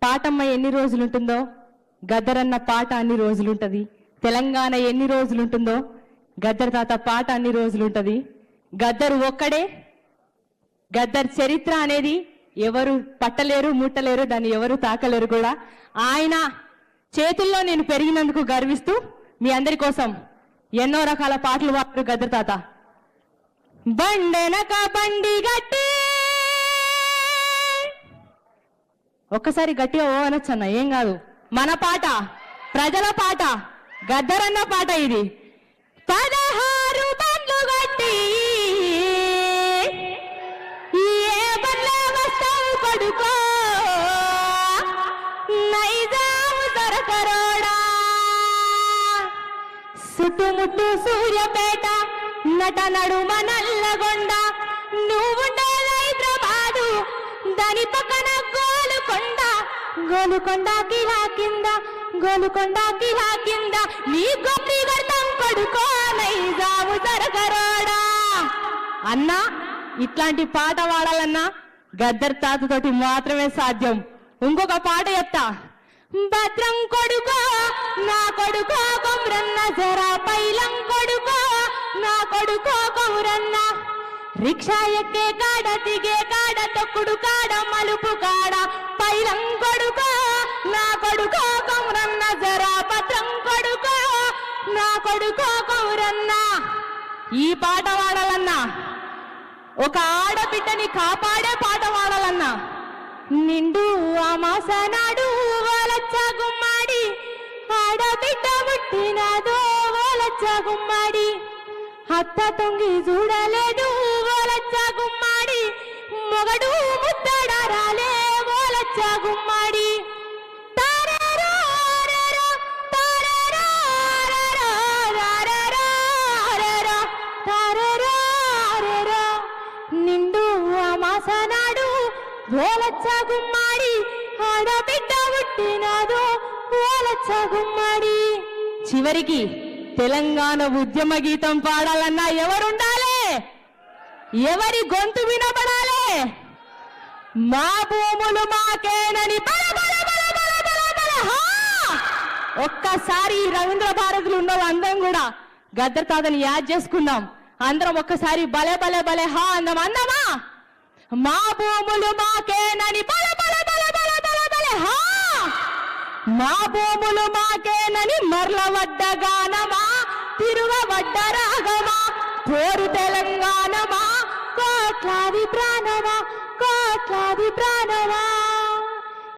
పాటమ్మ ఎన్ని రోజులు ఉంటుందో గద్దరన్న పాట అన్ని రోజులు ఉంటుంది. తెలంగాణ ఎన్ని రోజులు ఉంటుందో గద్దర్ తాత పాట అన్ని రోజులు ఉంటుంది. గద్దరు ఒక్కడే. గద్దర్ చరిత్ర అనేది ఎవరు పట్టలేరు, ముట్టలేరు, దాన్ని ఎవరు తాకలేరు కూడా. ఆయన చేతుల్లో నేను పెరిగినందుకు గర్విస్తూ మీ అందరి కోసం ఎన్నో రకాల పాటలు పాడారు గద్దర్ తాత. బండెనక బండి గట్టి, ఒక్కసారి గట్టిగా ఓ అనొచ్చన్న, ఏం కాదు. మన పాట, ప్రజల పాట, గద్దరన్న పాట ఇది. 16 బండ్లు గట్టి ఏ బండ్లే వస్తావు కొడుకో, నైజాము దొరకరోడా. చుట్టుముట్టు సూర్యపేట, నట నడుమ నల్లగొండ, నువ్వుండేది హైదరాబాదు, దాని పక్కన గోలుకొండ. గోలుకొండ కిలా కింద, గోలుకొండ కిలా కింద, నీ గొప్పి గర్తం కొడుకో, నైజాము దొరకరోడా. అన్నా ఇట్లాంటి పాట పాడాలన్నా గద్దర్ తాతతోటి మాత్రమే సాధ్యం. ఇంకొక పాట చెప్తా. భద్రం కొడుకో నా కొడుకో కొమ్రన్న, జరా పైలం కొడుకో నా కొడుకో కొమ్రన్న, రిక్షా ఎక్కే కాడ, దిగే కాడ, తొక్కుడు కాడ, మలుపు కాడ, పైలం కొడుకో నా కొడుకో కొమ్రన్న, జరా భద్రం కొడుకో నా కొడుకో కొమ్రన్న. ఈ పాట పాడాలన్నా, ఒక ఆడబిడ్డని కాపాడే పాట పాడాలన్నా, నిండు అమాసనాడు ఓలచ్చ గుమ్మాడి, ఆడబిడ్డ పుట్టినదో ఓలచ్చ గుమ్మాడి, అత్త తొంగి చూడలేదు ఓలచ్చ గుమ్మాడి, మొగడు ముద్దడారాలే ఓలచ్చ గుమ్మాడి. నిండు అమాసనాడు ఓలచ్చ గుమ్మాడి, ఆడబిడ్డ పుట్టినదో ఓలచ్చ గుమ్మాడి. చివరికి తెలంగాణ ఉద్యమ గీతం పాడాలన్నా ఎవరుండాలి? ఎవరి గొంతు వినబడాలి? మా భూములు మాకేనని బల బల బల బల బల బల హా! ఒక్కసారి రవీంద్ర భారతులు ఉన్న అందరం కూడా గద్దర్ తాతని యాద్ చేసుకుందాం. అందరం ఒక్కసారి బలే బలే బలే హా అందం అందమా. మా భూములు మాకేనని బల బల బల బల బల బల హా, మా భూములు మాకేనని మర్లవడ్డ గానమా, తిరుగవడ్డ రాగమా, పోరు తెలంగాణమా, కోట్లాది ప్రాణమా, కోట్లాది ప్రాణమా.